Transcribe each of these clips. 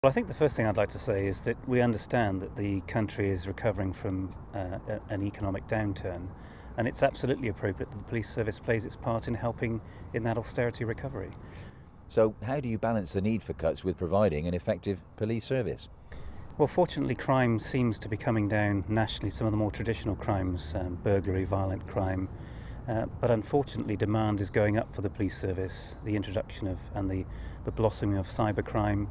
Well, I think the first thing I'd like to say is that we understand that the country is recovering from an economic downturn, and it's absolutely appropriate that the police service plays its part in helping in that austerity recovery. So, how do you balance the need for cuts with providing an effective police service? Well, fortunately, crime seems to be coming down nationally, some of the more traditional crimes, burglary, violent crime, but unfortunately, demand is going up for the police service. The introduction of and the blossoming of cybercrime,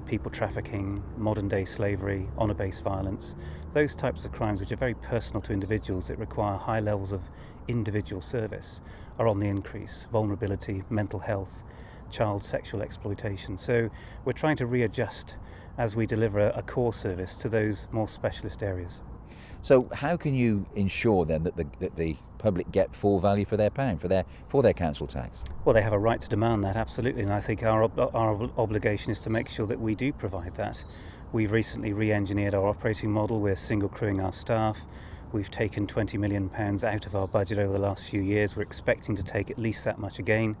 people trafficking, modern day slavery, honour based violence, those types of crimes which are very personal to individuals that require high levels of individual service are on the increase. Vulnerability, mental health, child sexual exploitation. So we're trying to readjust as we deliver a core service to those more specialist areas. So, how can you ensure then that the public get full value for their pound, for their council tax? Well, they have a right to demand that, absolutely, and I think our obligation is to make sure that we do provide that. We've recently re-engineered our operating model. We're single crewing our staff. We've taken £20 million out of our budget over the last few years. We're expecting to take at least that much again,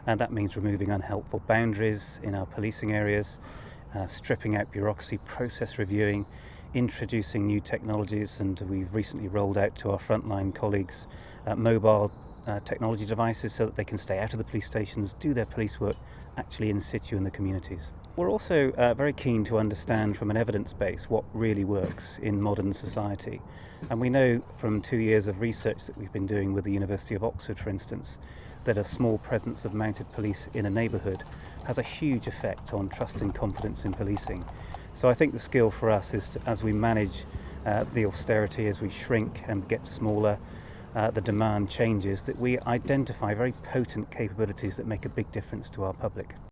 and that means removing unhelpful boundaries in our policing areas, stripping out bureaucracy, process reviewing, introducing new technologies, and we've recently rolled out to our frontline colleagues mobile technology devices so that they can stay out of the police stations, do their police work actually in situ in the communities. We're also very keen to understand from an evidence base what really works in modern society. And we know from 2 years of research that we've been doing with the University of Oxford, for instance, that a small presence of mounted police in a neighbourhood has a huge effect on trust and confidence in policing. So I think the skill for us is, as we manage the austerity, as we shrink and get smaller, the demand changes, that we identify very potent capabilities that make a big difference to our public.